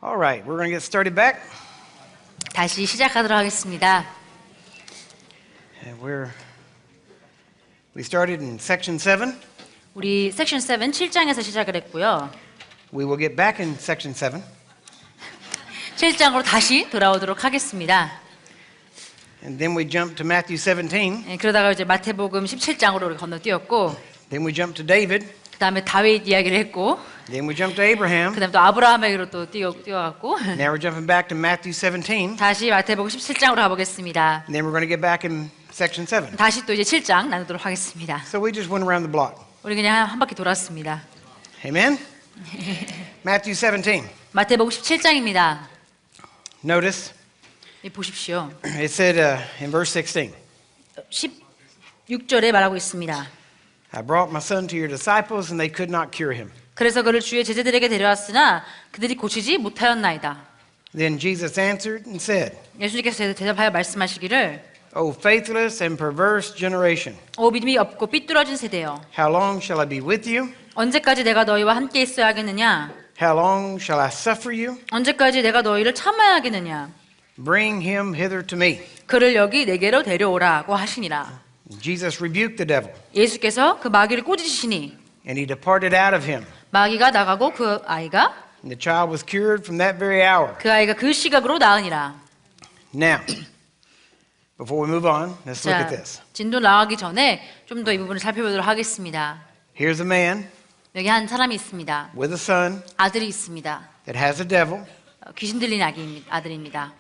All right, we're going to get started back. 다시 시작하도록 하겠습니다. And we started in section 7. 우리 섹션 7, 7장에서 시작을 했고요. We will get back in section 7. 7장으로 다시 돌아오도록 하겠습니다. And then we jump to Matthew 17. 그러다가 이제 마태복음 17장으로 우리 건너뛰었고, Then we jump to David. 그 다음에 다윗 이야기를 했고, Then we jump to Abraham. 그 다음에 또 아브라함에게로 또 뛰어갔고, Now we're jumping back to Matthew 17. 다시 마태복음 17장으로 가보겠습니다. And then we're going to get back in section 7. 다시 또 이제 7장 나누도록 하겠습니다. So we just went around the block. 우리 그냥 한 바퀴 돌았습니다. Amen? Matthew 17. 마태복음 17장입니다. Notice, 보십시오. it said in verse 16, 16절에 말하고 있습니다. I brought my son to your disciples and they could not cure him. 그래서 그를 주의 제자들에게 데려왔으나 그들이 고치지 못하였나이다. Then Jesus answered and said, 예수님께서 대답하여 말씀하시기를, O faithless and perverse generation, 오 믿음이 없고 삐뚤어진 세대여, how long shall I be with you? 언제까지 내가 너희와 함께 있어야 하겠느냐? How long shall I suffer you? 언제까지 내가 너희를 참아야 하겠느냐? Bring him hither to me. 그를 여기 내게로 데려오라고 하시니라. Jesus rebuked the devil, 예수께서 그 마귀를 꾸짖으시니 and he departed out of him. 마귀가 나가고 그 아이가 And the child was cured from that very hour. 그 아이가 그 시각으로 나으니라. Now, before we move on, let's look 자, at this. 진도 나가기 전에 좀 더 이 부분을 살펴보도록 하겠습니다. Here's a man 여기 한 사람이 있습니다. with a son 아들이 있습니다. that has a devil. 귀신 들린 아들입니다.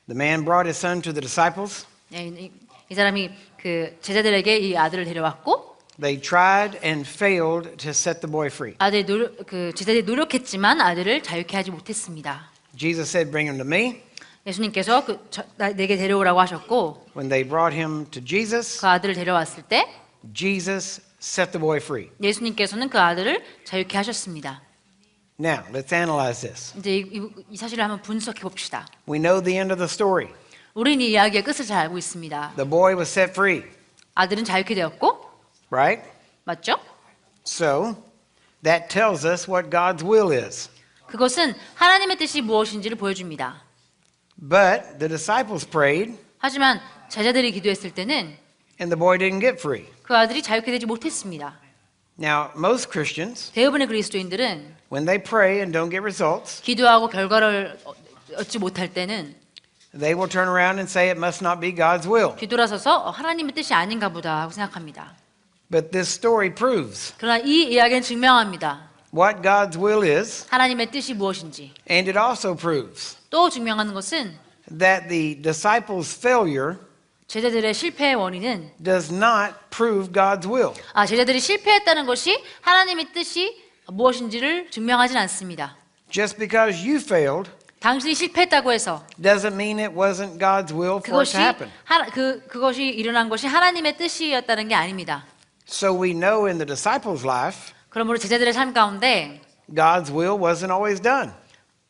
The man brought his son to the disciples. 이 사람이 그 제자들에게 이 아들을 데려왔고, They tried and failed to set the boy free. 그 제자들이 노력했지만 아들을 자유케 하지 못했습니다. Jesus said, Bring him to me. 예수님께서 내게 데려오라고 하셨고, When they brought him to Jesus, 그 아들을 데려왔을 때 Jesus set the boy free. 예수님께서는 그 아들을 자유케 하셨습니다. Now, let's analyze this. 이제 이 사실을 한번 분석해 봅시다. We know the end of the story. 우리는 이 이야기의 끝을 잘 알고 있습니다. The boy was set free, 아들은 자유케 되었고, right? 맞죠? So, that tells us what God's will is. 그것은 하나님의 뜻이 무엇인지를 보여줍니다. But the disciples prayed, 하지만 제자들이 기도했을 때는 and the boy didn't get free. 그 아들이 자유케 되지 못했습니다. Now, most Christians, 대부분의 그리스도인들은 when they pray and don't get results, 기도하고 결과를 얻지 못할 때는 they will turn around and say it must not be God's will. 뒤돌아서서 하나님의 뜻이 아닌가 보다 하고 생각합니다. But this story proves 그러나 이 이야기는 증명합니다. what God's will is, 하나님의 뜻이 무엇인지. and it also proves 또 증명하는 것은 that the disciples' failure 제자들의 실패의 원인은 does not prove God's will. 제자들이 실패했다는 것이 하나님의 뜻이 무엇인지를 증명하진 않습니다. Just because you failed 당신이 실패했다고 해서 doesn't mean it wasn't God's will for it to happen. 그것이 일어난 것이 하나님의 뜻이었다는 게 아닙니다. So we know in the disciples' life, 그러므로 제자들의 삶 가운데 God's will wasn't always done.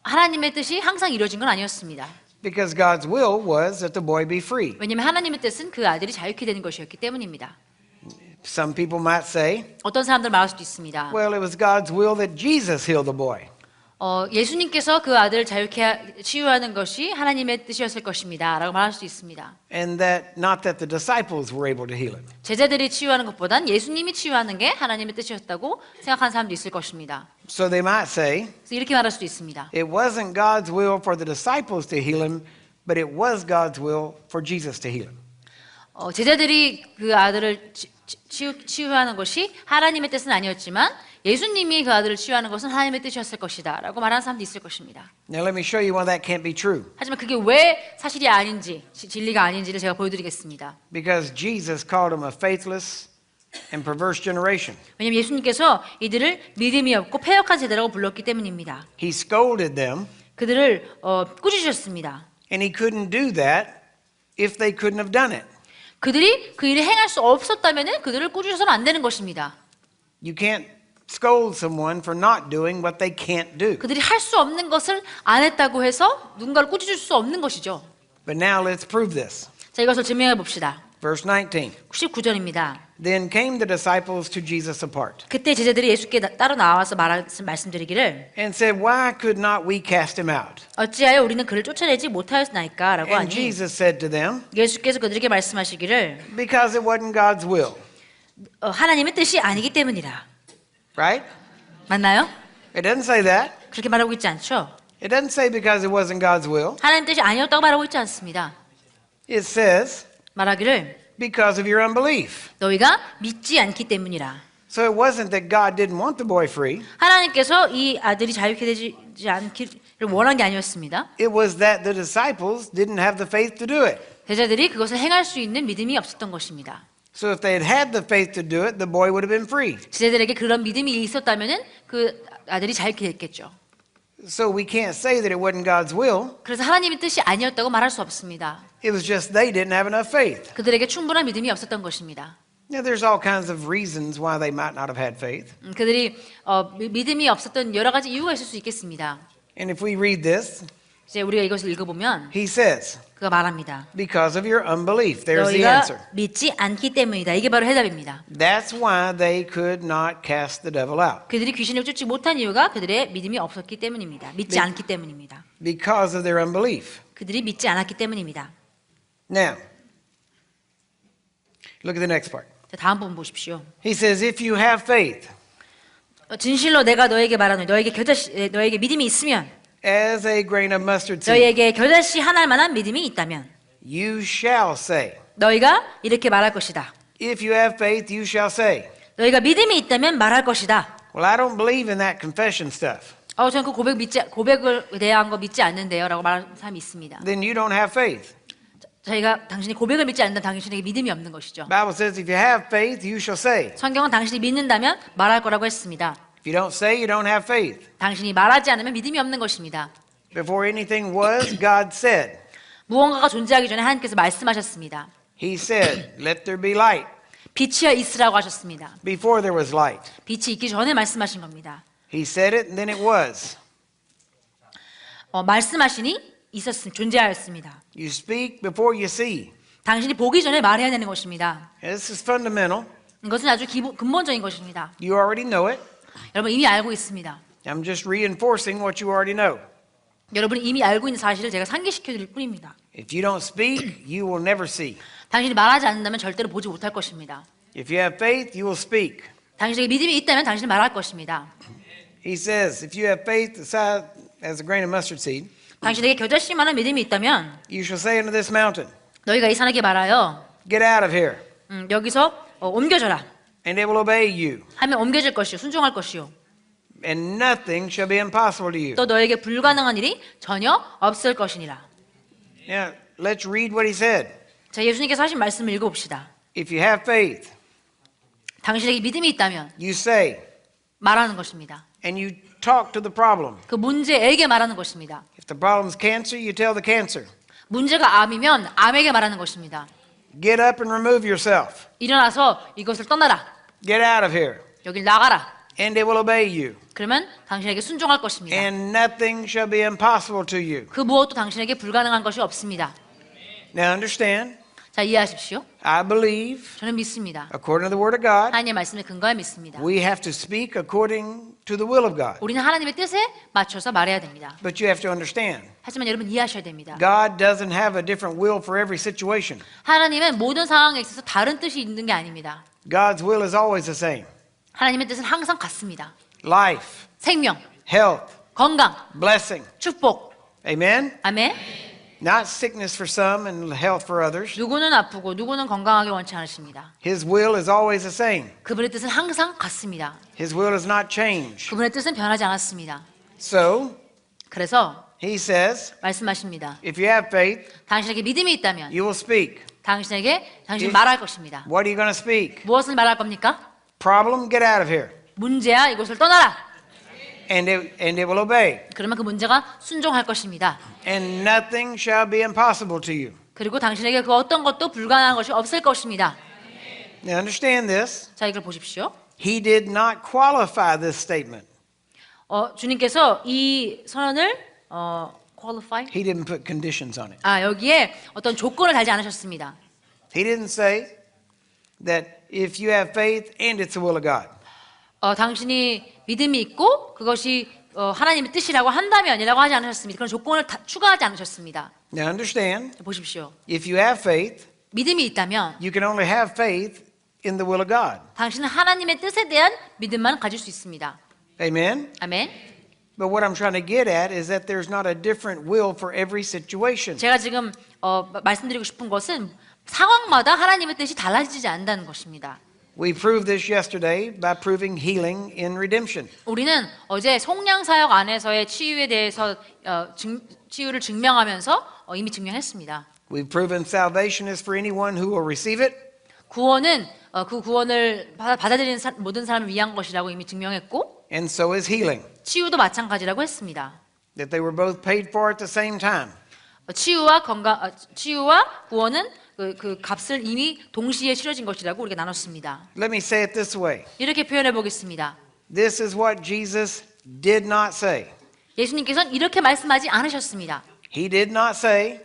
하나님의 뜻이 항상 이루어진 건 아니었습니다. Because God's will was that the boy be free. 왜냐하면 하나님의 뜻은 그 아들이 자유케 되는 것이었기 때문입니다. Some people might say, 어떤 사람들 말할 수도 있습니다. well, it was God's will that Jesus heal the boy. 예수님께서 그 아들을 자유케 치유하는 것이 하나님의 뜻이었을 것입니다. 라고 말할 수도 있습니다. And that not that the disciples were able to heal it. 제자들이 치유하는 것보단 예수님이 치유하는 게 하나님의 뜻이었다고 생각하는 사람도 있을 것입니다. So they might say, 그래서 이렇게 말할 수도 있습니다. it wasn't God's will for the disciples to heal him, but it was God's will for Jesus to heal him. 제자들이 그 아들을 치유하는 것이 하나님의 뜻은 아니었지만 예수님이 그 아들을 치유하는 것은 하나님의 뜻이었을 것이다 라고 말하는 사람도 있을 것입니다. Now let me show you why that can't be true. 하지만 그게 왜 사실이 아닌지, 진리가 아닌지를 제가 보여드리겠습니다. Because Jesus called them a faithless and perverse generation. 왜냐하면 예수님께서 이들을 믿음이 없고 패역한 세대라고 불렀기 때문입니다. He scolded them, 그들을 꾸짖으셨습니다. and he couldn't do that if they couldn't have done it. 그들이 그 일을 행할 수 없었다면 그들을 꾸짖어서는 안 되는 것입니다. You can't scold someone for not doing what they can't do. 그들이 할 수 없는 것을 안 했다고 해서 누군가를 꾸짖을 수 없는 것이죠. But now let's prove this. 자, 이것을 증명해 봅시다. Verse 19. 19절입니다. Then came the disciples to Jesus apart 그때 제자들이 예수께 따로 나와서 말씀드리기를 and said, Why could not we cast him out? 어찌하여 우리는 그를 쫓아내지 못하였나이까라고 And 하니 Jesus said to them, 예수께서 그들에게 말씀하시기를 Because it wasn't God's will. 하나님의 뜻이 아니기 때문이라. Right? 맞나요? It doesn't say that. 그렇게 말하고 있지 않죠? It doesn't say because it wasn't God's will. 하나님 뜻이 아니었다고 말하고 있지 않습니다. It says 말하기를 because of your unbelief. 너희가 믿지 않기 때문이라. So it wasn't that God didn't want the boy free. 하나님께서 이 아들이 자유케 되지 않기를 원한 게 아니었습니다. It was that the disciples didn't have the faith to do it. 제자들이 그것을 행할 수 있는 믿음이 없었던 것입니다. So if they had had the faith to do it, the boy would have been free. 제자들에게 그런 믿음이 있었다면은 그 아들이 자유케 됐겠죠. So we can't say that it wasn't God's will. 그래서 하나님의 뜻이 아니었다고 말할 수 없습니다. It was just they didn't have enough faith. 그들에게 충분한 믿음이 없었던 것입니다. Now there's all kinds of reasons why they might not have had faith. 그들이 믿음이 없었던 여러 가지 이유가 있을 수 있겠습니다. And if we read this, 이제 우리가 이것을 읽어보면 he says, 그가 말합니다. because of your unbelief. There's the 너희가 answer. 믿지 않기 때문이다. 이게 바로 해답입니다. That's why they could not cast the devil out. 그들이 귀신을 쫓지 못한 이유가 그들의 믿음이 없었기 때문입니다. 믿지 않기 때문입니다. Because of their unbelief. 그들이 믿지 않았기 때문입니다. Now, look at the next part. 자, 다음 부분 보십시오. He says, if you have faith, 진실로 내가 너에게 말하노니 너에게 믿음이 있으면 as a grain of mustard seed, 너희에게 겨자씨 하나일 만한 믿음이 있다면 you shall say. 너희가 이렇게 말할 것이다. If you have faith, you shall say. 너희가 믿음이 있다면 말할 것이다. Well, I don't believe in that confession stuff. 저는 그 고백을 대한 거 믿지 않는데요라고 말하는 사람이 있습니다. Then you don't have faith. 저희가 당신이 고백을 믿지 않는다면 당신에게 믿음이 없는 것이죠. Bible says, if you have faith, you shall say. 성경은 당신이 믿는다면 말할 거라고 했습니다. If you don't say, you don't have faith. 당신이 말하지 않으면 믿음이 없는 것입니다. Before anything was, God said. 무언가가 존재하기 전에 하나님께서 말씀하셨습니다. He said, let there be light. 빛이여 있으라고 하셨습니다. Before there was light. 빛이 있기 전에 말씀하신 겁니다. He said it, and then it was. 말씀하시니 존재하였습니다. You speak before you see. 당신이 보기 전에 말해야 되는 것입니다. This is fundamental. 이것은 아주 근본적인 것입니다. You already know it. 여러분 이미 알고 있습니다. I'm just reinforcing what you already know. 여러분이 이미 알고 있는 사실을 제가 상기시켜 드릴 뿐입니다. If you don't speak, you will never see. 당신이 말하지 않는다면 절대로 보지 못할 것입니다. If you have faith, you will speak. 당신에게 믿음이 있다면 당신은 말할 것입니다. He says, if you have faith the size as a grain of mustard seed, 당신에게 겨자씨만한 믿음이 있다면 you shall say unto this mountain, 너희가 이 산에게 말하여 get out of here, 여기서 옮겨져라 and it will obey you, 하면 옮겨질 것이요 순종할 것이요 and nothing shall be impossible to you. 또 너에게 불가능한 일이 전혀 없을 것이니라. Now, let's read what he said. 자, 예수님께서 하신 말씀을 읽어봅시다. If you have faith, 당신에게 믿음이 있다면 you say, 말하는 것입니다. and you talk to the problem. 그 문제에게 말하는 것입니다. If the problem is cancer, you tell the cancer. 문제가 암이면 암에게 말하는 것입니다. Get up and remove yourself. 일어나서 이것을 떠나라. Get out of here, 여길 나가라. and it will obey you. 그러면 당신에게 순종할 것입니다. And nothing shall be impossible to you. 그 무엇도 당신에게 불가능한 것이 없습니다. Now understand, 자, 이해하십시오. I believe, 저는 믿습니다. according to the word of God, 하나님의 말씀에 근거해 믿습니다. we have to speak according to the will of God. 우리는 하나님의 뜻에 맞춰서 말해야 됩니다. But you have to understand, 하지만 여러분 이해하셔야 됩니다. God doesn't have a different will for every situation. 하나님은 모든 상황에 있어서 다른 뜻이 있는 게 아닙니다. God's will is always the same. 하나님의 뜻은 항상 같습니다. Life, 생명, health, 건강, blessing. 축복. Amen? 아멘. Not sickness for some and health for others. 누구는 아프고 누구는 건강하게 원치 않으십니다. His will is always the same. 그분의 뜻은 항상 같습니다. His will is not changed. 그분의 뜻은 변하지 않았습니다. So, 그래서 he says, 말씀하십니다. if you have faith, 당신에게 믿음이 있다면 you will speak. 당신 말할 것입니다. What are you going to speak? 무엇을 말할 겁니까? Problem, get out of here. 문제야, 이곳을 떠나라. And it will obey. 그러면 그 문제가 순종할 것입니다. And nothing shall be impossible to you. 그리고 당신에게 그 어떤 것도 불가능한 것이 없을 것입니다. Now understand this. 자, 이걸 보십시오. He did not qualify this statement. 주님께서 이 선언을 qualify? He didn't put conditions on it. 여기에 어떤 조건을 달지 않으셨습니다. He didn't say that if you have faith and it's the will of God. 당신이 믿음이 있고 그것이 하나님의 뜻이라고 한다면이라고 하지 않으셨습니다. 그런 조건을 추가하지 않으셨습니다. Now understand, 보십시오. if you have faith, 믿음이 있다면 you can only have faith in the will of God. 당신은 하나님의 뜻에 대한 믿음만 가질 수 있습니다. Amen? 아멘. But what I'm trying to get at is that there's not a different will for every situation. 제가 지금 말씀드리고 싶은 것은 상황마다 하나님의 뜻이 달라지지 않는다는 것입니다. We proved this yesterday by proving healing in redemption. 우리는 어제 속량 사역 안에서의 치유에 대해서 치유를 증명하면서 이미 증명했습니다. We've proven salvation is for anyone who will receive it. 구원은 그 구원을 받아들이는 모든 사람을 위한 것이라고 이미 증명했고, And so is healing. 치유도 마찬가지라고 했습니다. That they were both paid for at the same time. 치유와 구원은 그 값을 이미 동시에 치러진 것이라고 우리가 나눴습니다. Let me say it this way. 이렇게 표현해 보겠습니다. This is what Jesus did not say. 예수님께서는 이렇게 말씀하지 않으셨습니다. He did not say,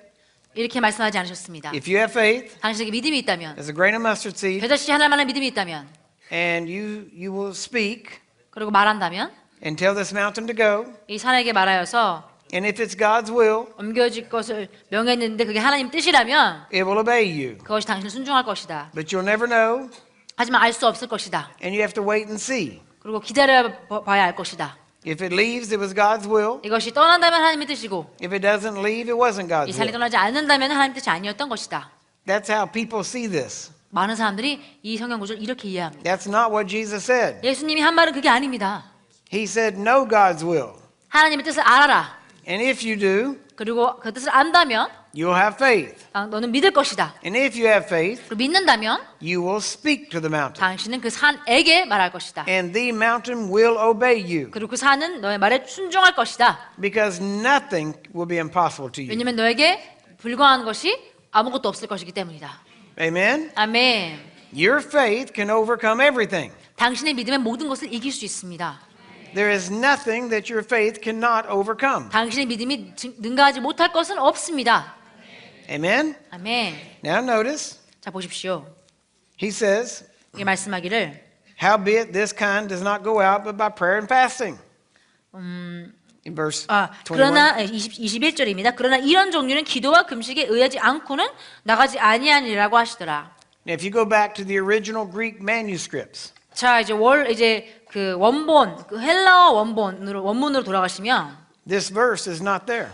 이렇게 말씀하지 않으셨습니다. if you have faith, 당신에게 믿음이 있다면, as a grain of mustard seed, 겨자씨 하나만한 믿음이 있다면, and you will speak 그리고 말한다면, and tell this mountain to go, 이 산에게 말하여서 and if it's God's will, 옮겨질 것을 명했는데 그게 하나님 뜻이라면 it will obey you. 그것이 당신을 순종할 것이다. But you'll never know, 하지만 알 수 없을 것이다. and you have to wait and see. 그리고 기다려봐야 알 것이다. If it leaves, it was God's will. 이것이 떠난다면 하나님의 뜻이고, If it doesn't leave, it wasn't 이 God's 산이 will. 떠나지 않는다면 하나님 뜻이 아니었던 것이다. That's how people see this. 많은 사람들이 이 성경 구절을 이렇게 이해합니다. That's not what Jesus said. 예수님이 한 말은 그게 아닙니다. He said, know God's will. 하나님의 뜻을 알아라. And if you do, 그리고 그 뜻을 안다면 you'll have faith. 너는 믿을 것이다. And if you have faith, 그리고 믿는다면 you will speak to the mountain. 당신은 그 산에게 말할 것이다. And the mountain will obey you. 그리고 그 산은 너의 말에 순종할 것이다. Because nothing will be impossible to you. 왜냐하면 너에게 불가한 것이 아무것도 없을 것이기 때문이다. Amen? 아멘. Your faith can overcome everything. 당신의 믿음의 모든 것을 이길 수 있습니다. There is nothing that your faith cannot overcome. 당신의 믿음이 능가하지 못할 것은 없습니다. Amen? 아멘. Now notice, 자 보십시오. he says, 이게 말씀하기를 howbeit this kind does not go out but by prayer and fasting. In verse 21. 그러나 21절입니다. 그러나 이런 종류는 기도와 금식에 의하지 않고는 나가지 아니하니라고 하시더라. Now if you go back to the original Greek manuscripts, 자 이제 그 원본 그 헬라어 원문으로 돌아가시면 this verse is not there.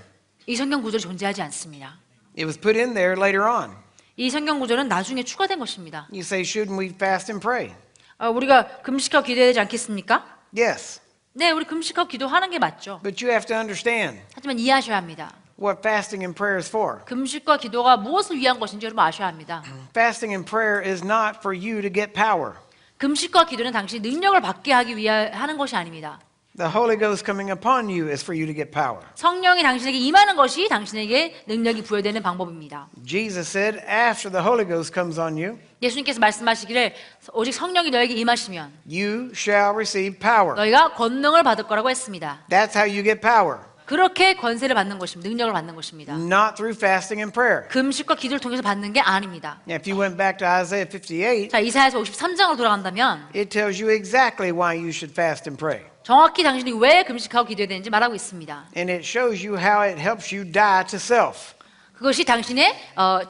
이 성경 구절이 존재하지 않습니다. It was put in there later on. 이 성경 구절은 나중에 추가된 것입니다. You say, shouldn't we fast and pray? 우리가 금식하고 기도해야 되지 않겠습니까? Yes, 네, 우리 금식하고 기도하는 게 맞죠. but you have to understand 하지만 이해하셔야 합니다. what fasting and prayer is for. 금식과 기도가 무엇을 위한 것인지 여러분 아셔야 합니다. Fasting and prayer is not for you to get power. 금식과 기도는 당신이 능력을 받게 하기 위해 하는 것이 아닙니다. The Holy Ghost coming upon you is for you to get power. 성령이 당신에게 임하는 것이 당신에게 능력이 부여되는 방법입니다. Jesus said, after the Holy Ghost comes on you, 예수님께서 말씀하시기를 오직 성령이 너에게 임하시면 you shall receive power. 너희가 권능을 받을 거라고 했습니다. That's how you get power, 그렇게 권세를 받는 것입니다. 능력을 받는 것입니다. not through fasting and prayer. 금식과 기도를 통해서 받는 게 아닙니다. Now, if you went back to Isaiah 58, 자, 이사야서 53장으로 돌아간다면 it tells you exactly why you should fast and pray. 정확히 당신이 왜 금식하고 기도해야 되는지 말하고 있습니다. And it shows you how it helps you die to self. 그것이 당신의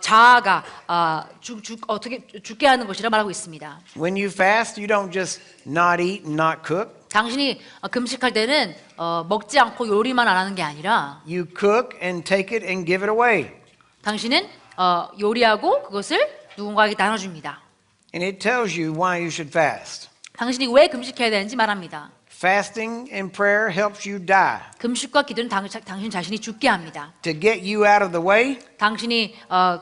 자아가 어떻게 죽게 하는 것이라 말하고 있습니다. When you fast, you don't just not eat and not cook. 당신이 금식할 때는 먹지 않고 요리만 안 하는 게 아니라 You cook and take it and give it away. 당신은 요리하고 그것을 누군가에게 나눠줍니다. And it tells you why you should fast. 당신이 왜 금식해야 되는지 말합니다. Fasting and prayer helps you die. 금식과 기도는 당신 자신이 죽게 합니다. To get you out of the way 당신이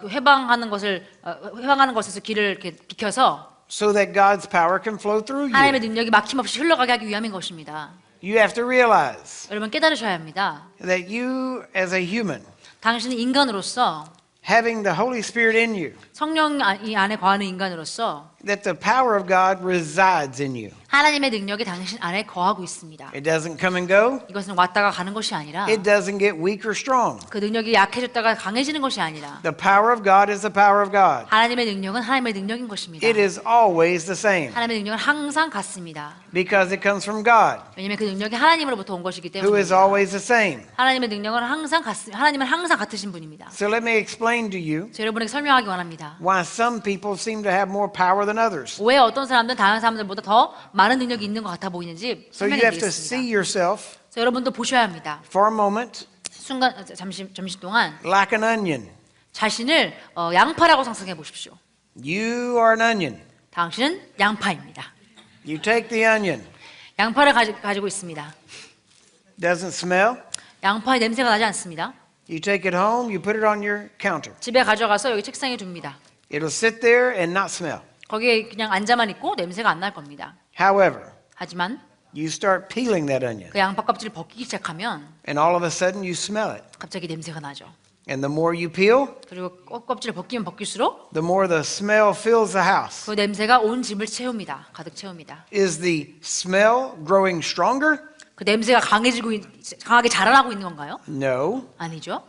회방하는 것에서 길을 이렇게 비켜서 so that God's power can flow through 하나님의 you. 능력이 막힘없이 흘러가게 하기 위함인 것입니다. You have to realize 여러분 깨달으셔야 합니다. that you as a human, 당신은 인간으로서 having the Holy Spirit in you, 성령이 안에 거하는 인간으로서 that the power of God resides in you. 하나님의 능력이 당신 안에 거하고 있습니다. It doesn't come and go. 이것은 왔다가 가는 것이 아니라 It doesn't get weak or strong. 그 능력이 약해졌다가 강해지는 것이 아니라 The power of God is the power of God. 하나님의 능력은 하나님의 능력인 것입니다. It is always the same 하나님의 능력은 항상 같습니다. because it comes from God, 왜냐하면 그 능력이 하나님으로부터 온 것이기 who is 때문입니다. always the same. 하나님의 능력은 항상 하나님은 항상 같으신 분입니다. So let me explain to you 저 여러분에게 설명하기 원합니다. why some people seem to have more power than others. 왜 어떤 사람들은 다른 사람들보다 더 많은 능력이 있는 것 같아 보이는지 So you 설명해 have to see 드리겠습니다. yourself 자, 여러분도 보셔야 합니다. for a moment 순간 잠시 동안 like an onion. 자신을 양파라고 상상해 보십시오. You are an onion. 당신은 양파입니다. You take the onion. 양파를 가지고 있습니다. Doesn't smell. 양파의 냄새가 나지 않습니다. You take it home, you put it on your counter. 집에 가져가서 여기 책상에 둡니다. It'll sit there and not smell. 거기에 그냥 앉아만 있고 냄새가 안 날 겁니다. However, 하지만 you start peeling that onion, 그 양파 껍질을 벗기기 시작하면 and all of a sudden you smell it. 갑자기 냄새가 나죠. And the more you peel, 그리고 껍질을 벗기면 벗길수록 the more the smell fills the house. 그 냄새가 온 집을 채웁니다. 가득 채웁니다. Is the smell growing stronger? 그 냄새가 강하게 자라나고 있는 건가요? No. 아니죠.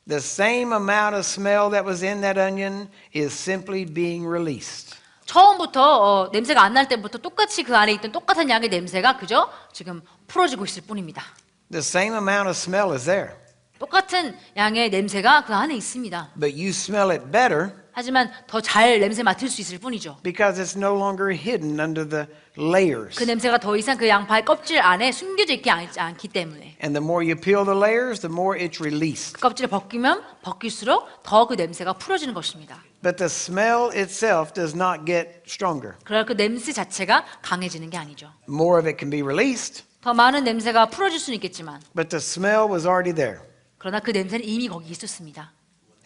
The same amount of smell that was in that onion is simply being released. 처음부터 냄새가 안 날 때부터 똑같이 그 안에 있던 똑같은 양의 냄새가 그저 지금 풀어지고 있을 뿐입니다. The same amount of smell is there, 똑같은 양의 냄새가 그 안에 있습니다. but you smell it better 하지만 더 잘 냄새 맡을 수 있을 뿐이죠. because it's no longer hidden under the layers. 그 냄새가 더 이상 그 양파의 껍질 안에 숨겨져 있지 않기 때문에 And the more you peel the layers, the more it's released. 그 껍질을 벗기면 벗길수록 더 그 냄새가 풀어지는 것입니다. But the smell itself does not get stronger. 그러나 그 냄새 자체가 강해지는 게 아니죠. More of it can be released, 더 많은 냄새가 풀어질 수는 있겠지만 but the smell was already there. 그러나 그 냄새는 이미 거기 있었습니다.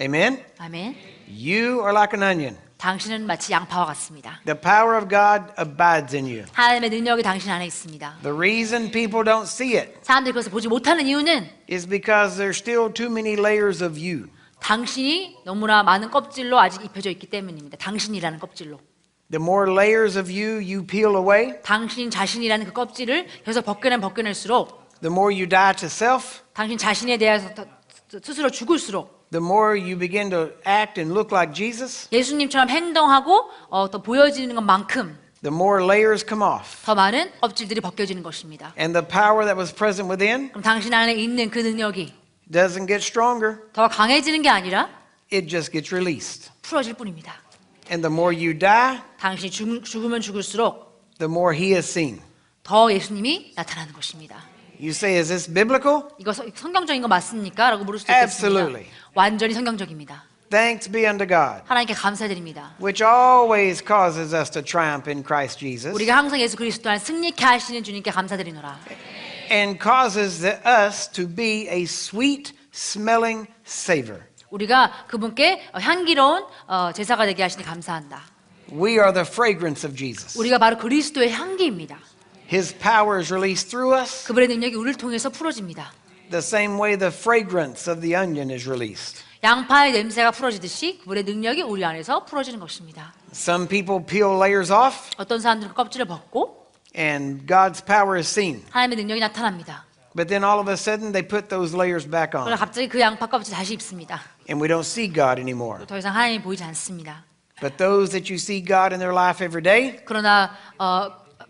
Amen? 아멘. You are like an onion. 당신은 마치 양파와 같습니다. The power of God abides in you. 하나님의 능력이 당신 안에 있습니다. The reason people don't see it 사람들이 그것을 보지 못하는 이유는 is because there's still too many layers of you. 당신이 너무나 많은 껍질로 아직 입혀져 있기 때문입니다. 당신이라는 껍질로. The more layers of you peel away, 당신 자신이라는 그 껍질을 계속 벗겨낼수록 the more you die to self, 당신 자신에 대해서 스스로 죽을수록 the more you begin to act and look like Jesus, 예수님처럼 행동하고 더 보여지는 것만큼 the more layers come off. 더 많은 껍질들이 벗겨지는 것입니다. And the power that was present within 그럼 당신 안에 있는 그 능력이 doesn't get stronger, 더 강해지는 게 아니라 it just gets released. 풀어질 뿐입니다. And the more you die, 당신이 죽으면 죽을수록 the more he is seen. 더 예수님이 나타나는 것입니다. You say, is this biblical? 이거 성경적인 거 맞습니까? 라고 물을 수도 있겠습니다. Absolutely. 완전히 성경적입니다. Thanks be unto God, 하나님께 감사드립니다. which always causes us to triumph in Christ Jesus 우리가 항상 예수 그리스도 안에 승리케 하시는 주님께 감사드리노라. and causes us to be a sweet smelling savor. 우리가 그분께 향기로운 제사가 되게 하시니 감사한다. We are the fragrance of Jesus. 우리가 바로 그리스도의 향기입니다. His power is released through us 그분의 능력이 우리를 통해서 풀어집니다. the same way the fragrance of the onion is released. 양파의 냄새가 풀어지듯이 그분의 능력이 우리 안에서 풀어지는 것입니다. Some people peel layers off 어떤 사람들은 껍질을 벗고 and God's power is seen. 하나님의 능력이 나타납니다. But then all of a sudden they put those layers back 그러나 on 갑자기 그 양파 껍질 다시 입습니다. and we don't see God anymore. 더 이상 하나님이 보이지 않습니다. But those that you see God in their life every day 그러나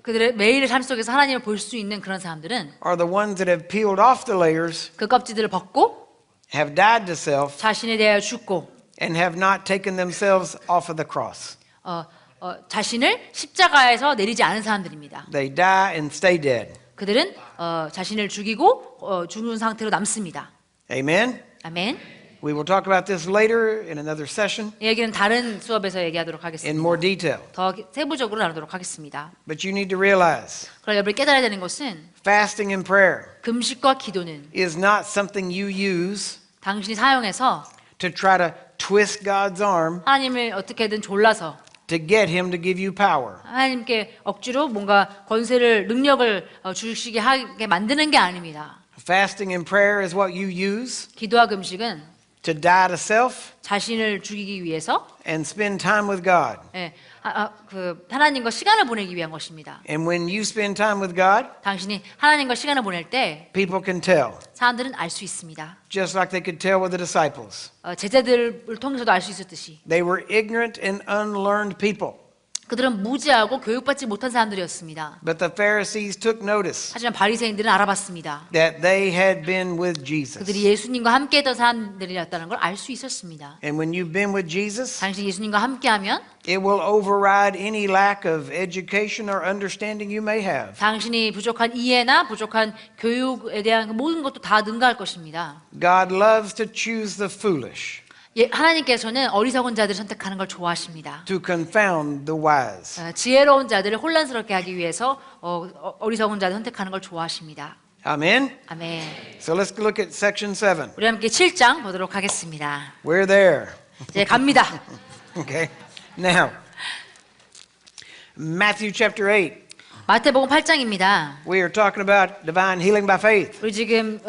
그들의 매일의 삶 속에서 하나님을 볼 수 있는 그런 사람들은 are the ones that have peeled off the layers, 그 껍질들을 벗고 have died to self, 자신에 대하여 죽고 and have not taken themselves off of the cross. 자신을 십자가에서 내리지 않은 사람들입니다. They die and stay dead. 그들은 자신을 죽이고 죽은 상태로 남습니다. Amen? 아멘. We will talk about this later in another session 이 얘기는 다른 수업에서 얘기하도록 in 하겠습니다. more detail. 더 세부적으로 나누도록 하겠습니다. But you need to realize 그러나 여러분이 깨달아야 되는 것은 fasting and prayer 금식과 기도는 is not something you use 당신이 사용해서 to try to twist God's arm 하나님을 어떻게든 졸라서 to get him to give you power. 하나님께 억지로 뭔가 권세를 능력을 주시게 하게 만드는 게 아닙니다. Fasting and prayer is what you use 기도와 금식은 to die to self, 자신을 죽이기 위해서 and spend time with God. 예, 그 하나님과 시간을 보내기 위한 것입니다. And when you spend time with God, 당신이 하나님과 시간을 보낼 때 people can tell, 사람들은 알 수 있습니다. just like they could tell with the disciples. 제자들을 통해서도 알 수 있었듯이 They were ignorant and unlearned people. 그들은 무지하고 교육받지 못한 사람들이었습니다. But the Pharisees took notice 하지만 바리새인들은 알아봤습니다. that they had been with Jesus. 그들이 예수님과 함께했던 사람들이었다는 걸 알 수 있었습니다. And when you've been with Jesus, 당신 예수님과 함께하면 it will override any lack of education or understanding you may have. 당신이 부족한 이해나 부족한 교육에 대한 그 모든 것도 다 능가할 것입니다. God loves to choose the foolish 하나님께서는 어리석은 자들을 선택하는 걸 좋아하십니다. to confound the wise. 지혜로운 자들을 혼란스럽게 하기 위해서 어리석은 자들을 선택하는 걸 좋아하십니다. Amen? 아멘. So let's look at section 7. 우리 함께 7장 보도록 하겠습니다. We're there. 이제 갑니다. Okay. Now, Matthew chapter 8. 마태복음 8장입니다. We are talking about divine healing by faith. 우리 지금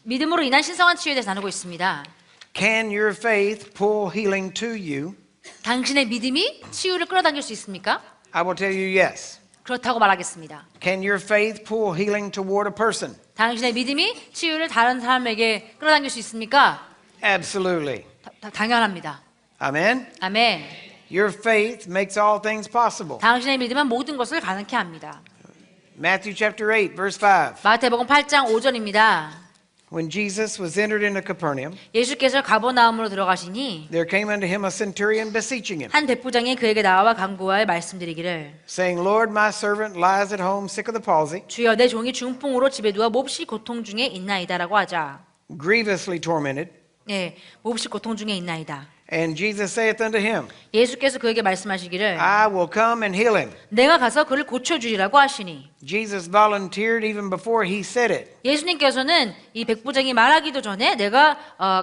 믿음으로 인한 신성한 치유에 대해서 나누고 있습니다. Can your faith pull healing to you? 당신의 믿음이 치유를 끌어당길 수 있습니까? I will tell you yes. 그렇다고 말하겠습니다. Can your faith pull healing toward a person? 당신의 믿음이 치유를 다른 사람에게 끌어당길 수 있습니까? Absolutely. 당연합니다. Amen? 아멘. Your faith makes all things possible. 당신의 믿음은 모든 것을 가능케 합니다. Matthew chapter 8, verse 5. 마태복음 8장 5절입니다. When Jesus was entered into Capernaum, 예수께서 가버나움으로 들어가시니 there came unto him a centurion beseeching him, 한 백부장이 그에게 나와 간구하여 말씀드리기를 saying, Lord, my servant lies at home sick of the palsy, 주여 내 종이 중풍으로 집에 누워 몹시 고통 중에 있나이다라고 하자. grievously tormented. 예, 몹시 고통 중에 있나이다. And Jesus saith unto him, 예수께서 그에게 말씀하시기를 I will come and heal him. 내가 가서 그를 고쳐주리라고 하시니 Jesus volunteered even before he said it. 예수님께서는 이 백부장이 말하기도 전에 내가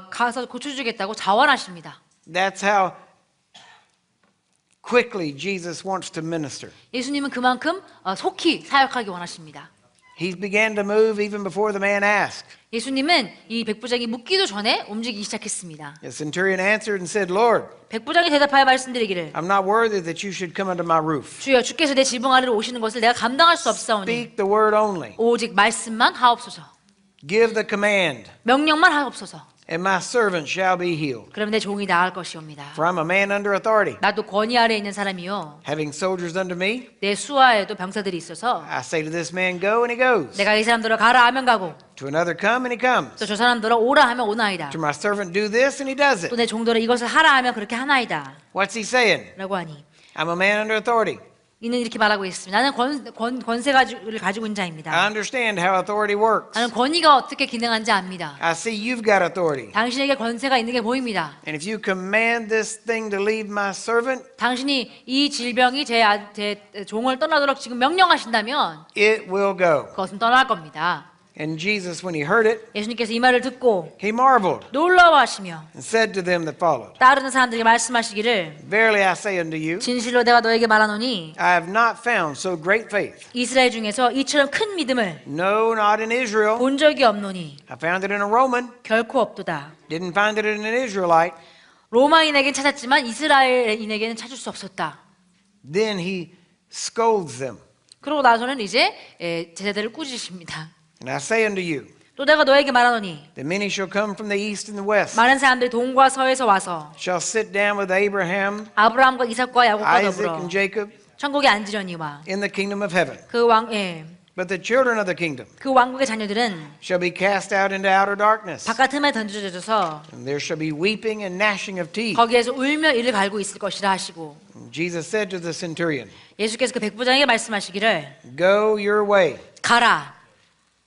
가서 고쳐주겠다고 자원하십니다. That's how quickly Jesus wants to minister. 예수님은 그만큼 속히 사역하기 원하십니다. He began to move even before the man asked. 예수님은 이 백부장이 묻기도 전에 움직이기 시작했습니다. The centurion answered and said, Lord, 백부장이 대답하여 말씀드리기를 I'm not worthy that you should come under my roof. 주여 주께서 내 지붕 아래로 오시는 것을 내가 감당할 수 없사오니 Speak the word only. 오직 말씀만 하옵소서. Give the command, 명령만 하옵소서. and my servant shall be healed. 그럼 내 종이 나을 것이옵니다. For I'm a man under authority, 나도 권위 아래에 있는 사람이요 having soldiers under me. 내 수하에도 병사들이 있어서 I say to this man, go, and he goes. 내가 이 사람들을 가라 하면 가고 To another, come, and he comes. 또 저 사람들을 오라 하면 오나이다. To my servant, do this, and he does 또 it. 내 종들을 이것을 하라 하면 그렇게 하나이다 What's he saying? 라고 하니 I'm a man under authority. 이는 이렇게 말하고 있습니다. 나는 권세를 가지고 있는 I 자입니다. understand how authority works. 나는 권위가 어떻게 기능하는지 압니다. I see you've got authority. 당신에게 권세가 있는 게 보입니다. And if you command this thing to leave my servant, 당신이 이 질병이 제 종을 떠나도록 지금 명령하신다면 it will go. 그것은 떠날 겁니다. And Jesus, when he heard it, 예수님께서 이 말을 듣고 he marveled 놀라워하시며 and said to them that followed, 따르는 사람들에게 말씀하시기를 Verily I say unto you, 진실로 내가 너에게 말하노니 I have not found so great faith. 이스라엘 중에서 이처럼 큰 믿음을 No, not in Israel. 본 적이 없노니 I found it in a Roman. 결코 없도다. Didn't find it in an Israelite. 로마인에겐 찾았지만 이스라엘인에게는 찾을 수 없었다. Then he scolds them. 그러고 나서는 이제 제자들을 꾸짖으십니다. And I say unto you, 또 내가 너에게 말하노니 that many shall come from the east and the west, 많은 사람들이 동과 서에서 와서 shall sit down with Abraham, 아브라함과 이삭과 야곱과 Isaac, 더불어 and Jacob 천국에 앉으려니와 in the kingdom of heaven. But the children of the kingdom 그 왕국의 자녀들은 shall be cast out into outer darkness. 바깥 틈에 던져져서 And there shall be weeping and gnashing of teeth. 거기에서 울며 이를 갈고 있을 것이라 하시고 And Jesus said to the centurion, 예수께서 그 백부장에게 말씀하시기를 Go your way, 가라.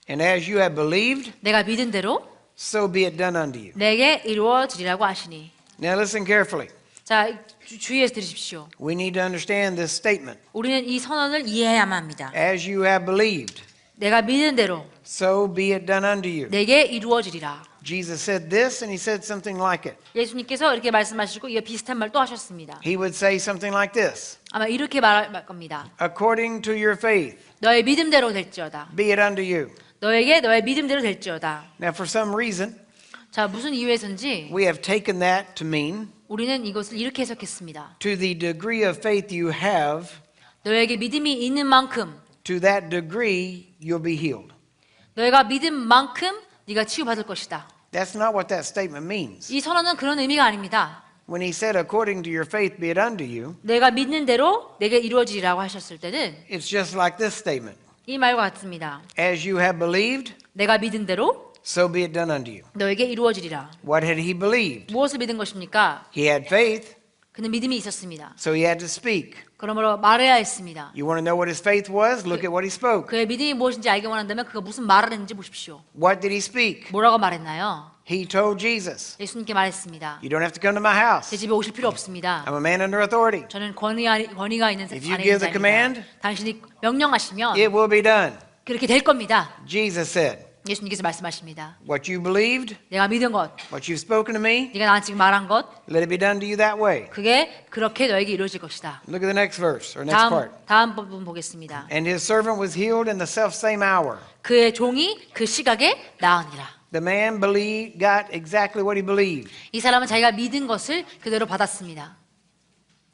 and as you have believed, 내가 믿은 대로 so be it done unto you. 내게 이루어지리라고 하시니. Now listen carefully. 자, 주의해서 들으십시오. We need to understand this statement. 우리는 이 선언을 이해해야만 합니다. As you have believed, 내가 믿은 대로 so be it done unto you. 내게 이루어지리라. Jesus said this, and he said something like it. 예수님께서 이렇게 말씀하시고 이어 비슷한 말 또 하셨습니다. He would say something like this. 아마 이렇게 말할 겁니다. According to your faith, 너의 믿음대로 될지어다. be it unto you. 너에게 너의 믿음대로 될지어다. Now for some reason, 자, 무슨 이유에서인지 we have taken that to mean, 우리는 이것을 이렇게 해석했습니다. to the degree of faith you have, 너에게 믿음이 있는 만큼, to that degree you'll be healed. 너희가 믿은 만큼 네가 치유받을 것이다. That's not what that statement means. 이 선언은 그런 의미가 아닙니다. When he said, according to your faith be it unto you, 내가 믿는 대로 내게 이루어지리라고 하셨을 때는 it's just like this statement. 이 말과 같습니다. As you have believed, 내가 믿은 대로 so be it done unto you. 너에게 이루어지리라. What had he believed? 무엇을 믿은 것입니까? He had faith, 그는 믿음이 있었습니다. so he had to speak. 그러므로 말해야 했습니다. You want to know what his faith was? Look at what he spoke. 그의 믿음이 무엇인지 알기 원한다면 그가 무슨 말을 했는지 보십시오. What did he speak? 뭐라고 말했나요? He told Jesus, 예수님께 말했습니다. you don't have to come to my 제 house. 집에 오실 필요 없습니다. I'm a man under authority. 저는 권위가 있는 If you 안에 give 있는 the 자입니다. command, 당신이 명령하시면 It will be done. 그렇게 될 겁니다. Jesus said, 예수님께서 말씀하십니다. what you believed, 내가 믿은 것, what you've spoken to me, 네가 나한테 지금 말한 것, let it be done to you that way. 그게 그렇게 너에게 이루어질 것이다. Look at the next verse, or next part. 다음 부분 보겠습니다. And his servant was healed in the selfsame hour. 그의 종이 그 시각에 나으니라. The man got exactly what he believed. 이 사람은 자기가 믿은 것을 그대로 받았습니다.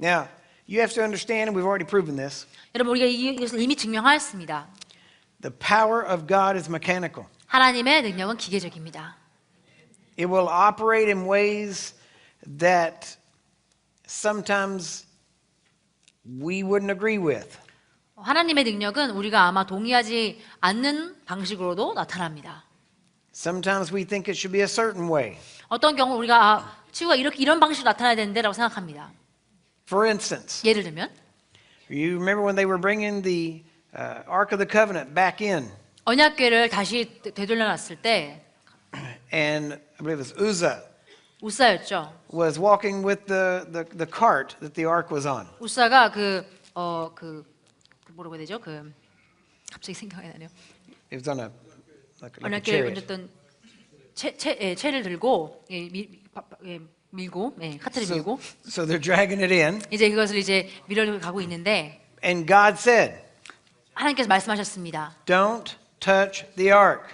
Now, you have to understand, and we've already proven this, 여러분 우리가 이것을 이미 증명하였습니다. the power of God is mechanical. 하나님의 능력은 기계적입니다. It will operate in ways that sometimes we wouldn't agree with. 하나님의 능력은 우리가 아마 동의하지 않는 방식으로도 나타납니다. Sometimes we think it should be a certain way. 어떤 경우 우리가 치유가 이런 방식으로 나타나야 되는데라고 생각합니다. For instance, 예를 들면 you remember when they were bringing the Ark of the Covenant back in, 언약궤를 다시 되돌려놨을 때 and I believe it was Uzzah 우사였죠. was walking with the cart that the ark was on. 우사가 뭐라고 해야 되죠? 갑자기 생각이 나네요. It was on a like a 언약궤를 chariot. 얹었던 채를 들고 밀고 카트를 밀고 So they're dragging it in, 이제 그것을 이제 밀어 가고 있는데 and God said, 하나님께서 말씀하셨습니다. "Don't touch the ark.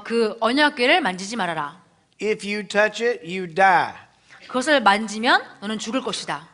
그 언약궤를 만지지 말아라. If you touch it, you die." 그것을 만지면 너는 죽을 것이다.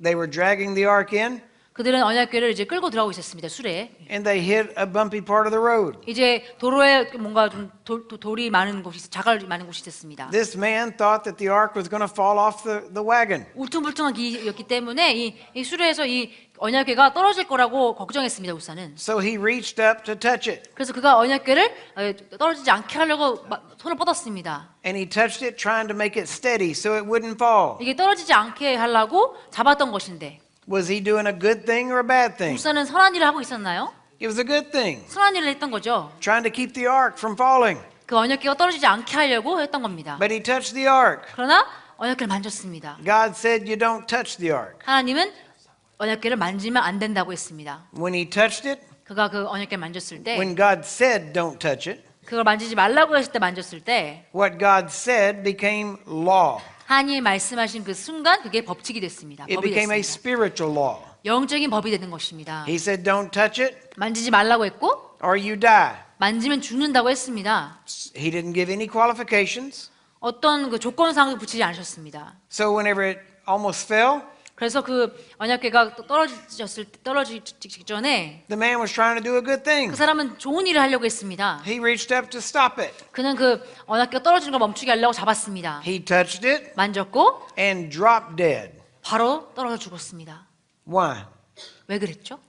They were dragging the ark in, 그들은 언약궤를 이제 끌고 들어가고 있었습니다. 수레에. and they hit a bumpy part of the road. 이제 도로에 뭔가 좀 돌이 많은 곳이 자갈 많은 곳이 있었습니다. This man thought that the ark was going to fall off the wagon. 울퉁불퉁한 길이었기 때문에 이 수레에서 이 언약궤가 떨어질 거라고 걱정했습니다. 우사는. So he reached up to touch it, 그래서 그가 언약궤를 떨어지지 않게 하려고 손을 뻗었습니다. and he touched it trying to make it steady so it wouldn't fall. 이게 떨어지지 않게 하려고 잡았던 것인데 Was he doing a good thing or a bad thing? 우사는 선한 일을 하고 있었나요? It was a good thing, 선한 일을 했던 거죠. trying to keep the ark from falling. 그 언약궤가 떨어지지 않게 하려고 했던 겁니다. But he touched the ark. 그러나 언약궤를 만졌습니다. God said, "You don't touch the ark." 하나님은 언약궤를 만지면 안 된다고 했습니다. When he touched it, 그가 그 언약궤를 만졌을 때 when God said, "Don't touch it," 그걸 만지지 말라고 했을 때 만졌을 때 what God said became law. 하나님이 말씀하신 그 순간 그게 법칙이 됐습니다. It 법이 became a 됐습니다. spiritual law. 영적인 법이 되는 것입니다. He said, "Don't touch it, 만지지 말라고 했고 or you die." 만지면 죽는다고 했습니다. He didn't give any qualifications. 어떤 그 조건사항도 붙이지 않으셨습니다. So whenever it almost fell, 그래서 그 언약궤가 떨어지기 직전에 the man was trying to do a good thing. 그 사람은 좋은 일을 하려고 했습니다. He reached up to stop it. 그는 그 언약궤가 떨어지는 걸 멈추게 하려고 잡았습니다. He touched it 만졌고 and dropped dead. 바로 떨어져 죽었습니다. Why? 왜 그랬죠?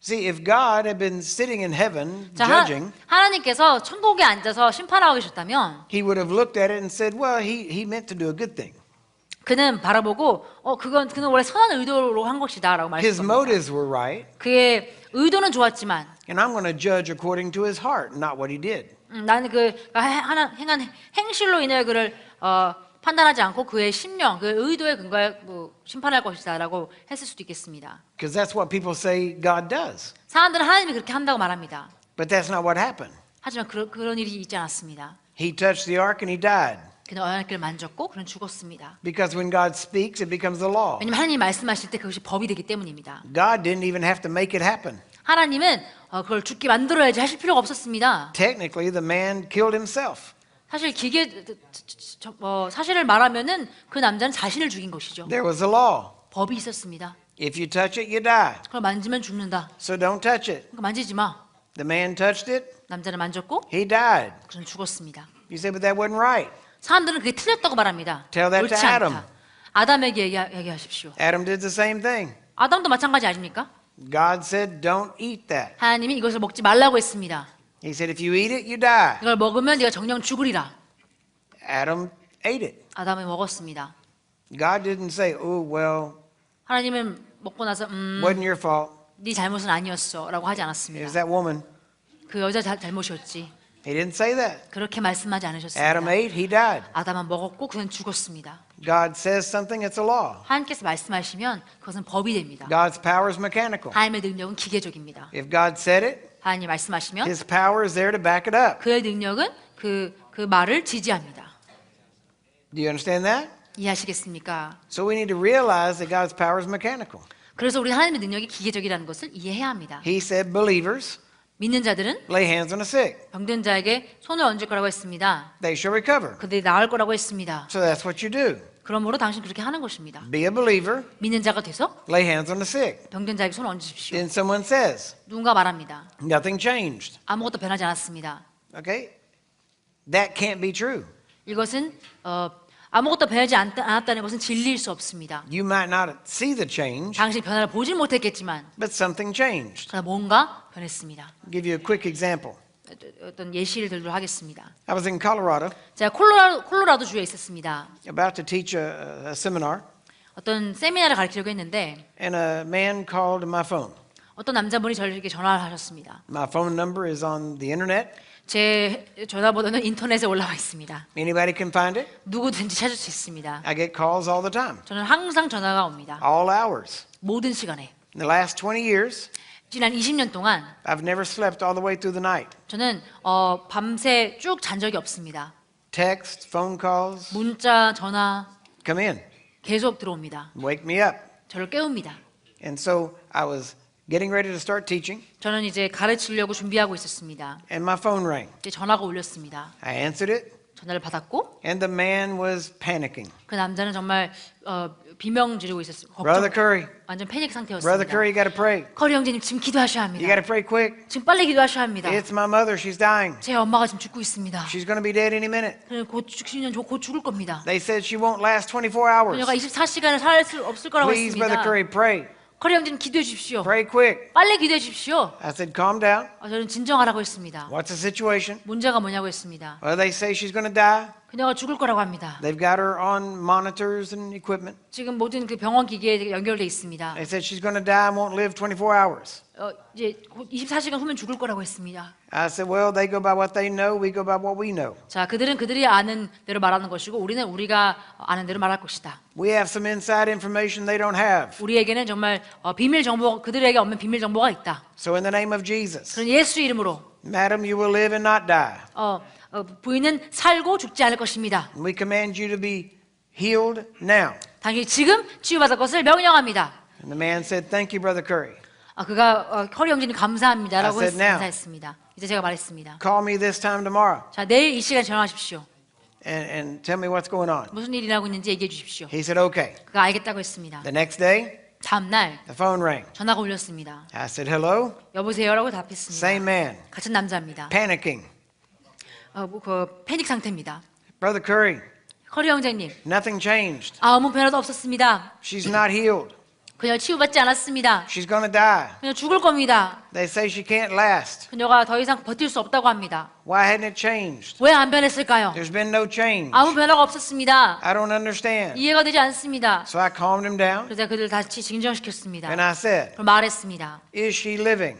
See, if God had been sitting in heaven 자, judging, 하나님께서 천국에 앉아서 심판하고 계셨다면 he would have looked at it and said, "Well, he meant to do a good thing. 그는 바라보고 그는 원래 선한 의도로 한 것이다라고 His 말했습니다. motives were right, 그의 의도는 좋았지만 and I'm going to judge according to his heart, not what he did." 나는 행한 행실로 인해 그를 판단하지 않고 그의 심령, 그의 의도에 근거해 심판할 것이다라고 했을 수도 있겠습니다. Because that's what people say God does. 사람들은 하나님이 그렇게 한다고 말합니다. But that's not what happened. 하지만 그런 일이 있지 않았습니다. He touched the ark and he died. 그는 언약궤를 만졌고 그는 죽었습니다. Because when God speaks, it becomes the law. 왜냐하면 하나님이 말씀하실 때 그것이 법이 되기 때문입니다. God didn't even have to make it happen. 하나님은 그걸 죽게 만들어야지 하실 필요가 없었습니다. Technically, the man killed himself. 사실 사실을 말하면은 그 남자는 자신을 죽인 것이죠. There was a law. 법이 있었습니다. If you touch it, you die. 그걸 만지면 죽는다. So don't touch it. 그러니까 만지지 마. The man touched it. 남자는 만졌고 He died. 그는 죽었습니다. You say, but that wasn't right. 사람들은 그게 틀렸다고 말합니다. Tell that 옳지 to Adam. 않다. 아담에게 얘기하십시오. Adam did the same thing. 아담도 마찬가지 아닙니까? God said, don't eat that. 하나님이 이것을 먹지 말라고 했습니다. He said, if you eat it, you die. 이걸 먹으면 네가 정령 죽으리라. Adam ate it. 아담이 먹었습니다. God didn't say, oh, well, 하나님은 먹고 나서 wasn't your fault. 네 잘못은 아니었어라고 하지 It 않았습니다. was that woman. 그 여자 잘못이었지. He didn't say that. 그렇게 말씀하지 않으셨습니다. Adam ate, he died. 아담은 먹었고 그는 죽었습니다. God says something, it's a law. 하나님께서 말씀하시면 그것은 법이 됩니다. God's power is mechanical. 하나님의 능력은 기계적입니다. If God said it, 하나님 말씀하시면 His power is there to back it up. 그의 능력은 그 말을 지지합니다. Do you understand that? 이해하시겠습니까? So we need to realize that God's power is mechanical. 그래서 우리 하나님의 능력이 기계적이라는 것을 이해해야 합니다. He said, believers, 믿는 자들은 lay hands on the sick. 병든 자에게 손을 얹을 거라고 했습니다. They shall recover. 그들이 나을 거라고 했습니다. So that's what you do. 그러므로 당신 그렇게 하는 것입니다. Be a believer, 믿는 자가 돼서 lay hands on the sick. 병든 자에게 손을 얹으십시오. Then someone says, 누군가 말합니다. nothing changed. 아무것도 변하지 않았습니다. Okay? That can't be true. 이것은 아무것도 변하지 않았다는 것은 진리일 수 없습니다. You might not see the change, 당신이 변화를 보질 못했겠지만 but something changed. 그러나 뭔가 변했습니다. I'll give you a quick example. 어떤 예시를 들도록 하겠습니다. I was in Colorado 제가 콜로라도 주에 있었습니다. about to teach a seminar, 어떤 세미나를 가르치려고 했는데 and a man called my phone. 어떤 남자분이 저에게 전화를 하셨습니다. My phone number is on the internet. 제 전화번호는 인터넷에 올라와 있습니다. Anybody can find it. 누구든지 찾을 수 있습니다. I get calls all the time, 저는 항상 전화가 옵니다. all hours. 모든 시간에. In the last 20 years, 지난 20년 동안 I've never slept all the way through the night. 저는 밤새 쭉 잔 적이 없습니다. Text, phone calls, 문자, 전화 come in, 계속 들어옵니다. wake me up. 저를 깨웁니다. And so I was getting ready to start teaching, 저는 이제 가르치려고 준비하고 있었습니다. and my phone rang. 이제 전화가 울렸습니다. I answered it, 전화를 받았고 and the man was panicking. 그 남자는 정말 비명 지르고 있었어요. Brother Curry, 완전 패닉 Brother 상태였습니다. Curry, you got to pray. 커리 형제님 지금 기도하셔야 You 합니다. got to pray quick. 지금 빨리 기도하셔야 합니다. It's my mother. She's dying. 제 엄마가 지금 죽고 있습니다. She's going to be dead any minute. 곧 죽을 겁니다. They said she won't last 24 hours. 그녀가 24시간을 살 수 없을 거라고 Please, Brother 했습니다. Curry, pray. 커리 형제님 기도해 주십시오. Pray quick. 빨리 기도해 주십시오. I said, calm down. 저는 진정하라고 했습니다. What's the situation? 문제가 뭐냐고 했습니다. Well, they say she's going to die. 그녀가 죽을 거라고 합니다. They've got her on monitors and equipment. 지금 모든 그 병원 기계에 연결돼 있습니다. They said she's going to die and won't live 24 hours. 이제 24시간 후면 죽을 거라고 했습니다. I said, well, they go by what they know. We go by what we know. 자, 그들은 그들이 아는 대로 말하는 것이고 우리는 우리가 아는 대로 말할 것이다. We have some inside information they don't have. 우리에게는 정말 비밀 정보, 그들에게 없는 비밀 정보가 있다. So in the name of Jesus, 그런 예수 이름으로 madam, you will live and not die. 부인은 살고 죽지 않을 것입니다. And we command you to be healed now. 당신이 지금 치유받을 것을 명령합니다. And the man said, thank you, Brother Curry. 그가 커리 형제님 감사합니다라고 I said now. 감사했습니다. 이제 제가 말했습니다. Call me this time tomorrow 자, 내일 이 시간 전화하십시오. and tell me what's going on. 무슨 일이 나고 있는지 얘기해 주십시오. He said, okay. 그가 알겠다고 했습니다. The next day, 다음 날 the phone rang. 전화가 울렸습니다. I said, hello? 여보세요라고 답했습니다. Same man, 같은 남자입니다. panicking. 그 패닉 상태입니다. Brother Curry, 커리 형제님, nothing changed. 아무 변화도 없었습니다. She's not healed. 그녀 치유받지 않았습니다. She's going to die. 그녀 죽을 겁니다. They say she can't last. 그녀가 더 이상 버틸 수 없다고 합니다. Why hadn't it changed? 왜 안 변했을까요? There's been no change. 아무 변화가 없었습니다. I don't understand. 이해가 되지 않습니다. So I calmed him down 그래서 그들 다시 진정시켰습니다. and I said, 그럼 말했습니다. is she living?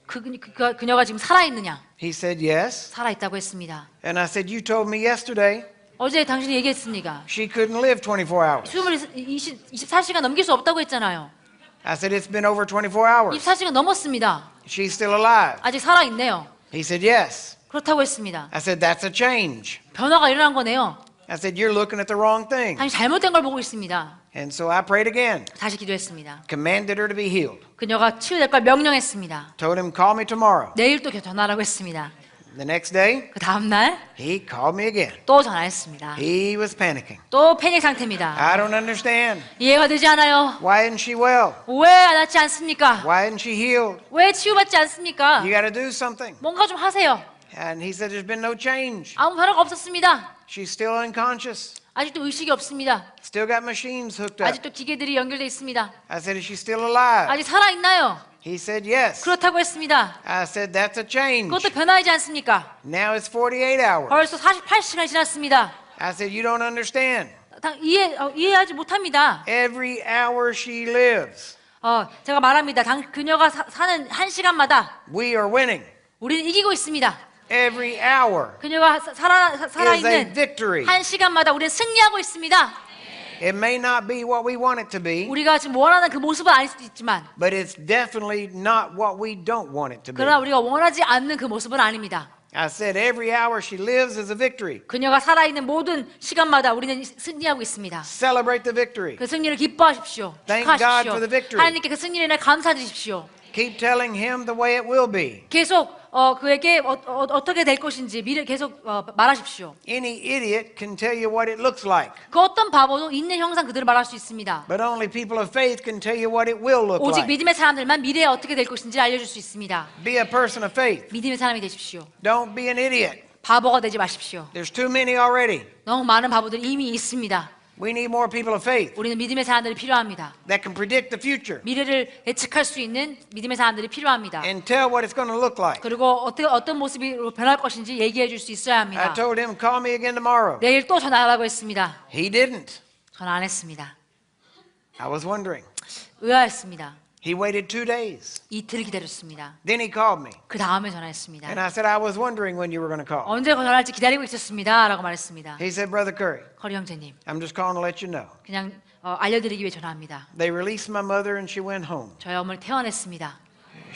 그녀가 지금 살아있느냐? He said, yes. 살아있다고 했습니다. And I said, you told me yesterday 어제 당신이 얘기했습니까? she couldn't live 24 hours. 24시간 넘길 수 없다고 했잖아요. I said, it's been over 24 hours. 24시간 넘었습니다. She's still alive. 아직 살아있네요. He said, yes. 그렇다고 했습니다. I said, that's a change. 변화가 일어난 거네요. I said, you're looking at the wrong thing. 당신 잘못된 걸 보고 있습니다. And so I prayed again, 다시 기도했습니다. commanded her to be healed. 그녀가 치유될 걸 명령했습니다. Told him, call me tomorrow. 내일 또 전화라고 했습니다. The next day, 그 다음 날 또 he called me again. 전화했습니다. He was panicking. 또 패닉 상태입니다. I don't understand. 이해가 되지 않아요. Why isn't she well? 왜 낫지 않습니까? Why isn't she healed? 왜 치유받지 않습니까? You got to do something. 뭔가 좀 하세요. And he said, there's been no change. 아무 변화가 없었습니다. She's still unconscious. 아직도 의식이 없습니다. Still got machines hooked up. 아직도 기계들이 연결돼 있습니다. I said, is she still alive? 아직 살아있나요? He said, yes. 그렇다고 했습니다. I said, that's a change. 그것도 변화이지 않습니까? Now it's 48 hours. 벌써 48시간이 지났습니다. I said, you don't understand. 이해하지 못합니다. Every hour she lives, 제가 말합니다. 그녀가 사는 한 시간마다 we are winning. 우리는 이기고 있습니다. Every hour 그녀가 is a 살아있는 victory. 한 시간마다 우리는 승리하고 있습니다. It may not be what we want it to be, 우리가 지금 원하는 그 모습은 아닐 수도 있지만 but it's definitely not what we don't want it to be. 그러나 우리가 원하지 않는 그 모습은 아닙니다. I said, every hour she lives is a victory. 그녀가 살아있는 모든 시간마다 우리는 승리하고 있습니다. Celebrate the victory. 그 승리를 기뻐하십시오. Thank God 축하하십시오. for the victory. 하나님께 그 승리를 인해 감사드리십시오. Keep telling him the way it will be. 계속 그에게 어떻게 될 것인지 미래 계속 말하십시오. Any idiot can tell you what it looks like, 그 어떤 바보도 있는 형상 그대로 말할 수 있습니다. but only people of faith can tell you what it will look 오직 like. 믿음의 사람들만 미래에 어떻게 될 것인지 알려줄 수 있습니다. Be a person of faith. 믿음의 사람이 되십시오. Don't be an idiot. 바보가 되지 마십시오. There's too many already. 너무 많은 바보들이 이미 있습니다. We need more people of faith 우리는 믿음의 사람들이 필요합니다. that can predict the future 미래를 예측할 수 있는 믿음의 사람들이 필요합니다. and tell what it's going to look like. 그리고 어떤 모습으로 변할 것인지 얘기해 줄 수 있어야 I 합니다. told him, call me again tomorrow. 내일 또 전화하라고 했습니다. He didn't. 전화 안 했습니다. I was wondering. 의아했습니다. He waited 2 days. 이틀 기다렸습니다. Then he called me. 그 다음에 전화했습니다. And I said, I was wondering when you were going to call. 언제 전화할지 기다리고 있었습니다. 라고 말했습니다. He said, Brother Curry, 커리 형제님, I'm just calling to let you know. 그냥 알려드리기 위해 전화합니다. They released my mother and she went home. 저희 어머니 퇴원했습니다.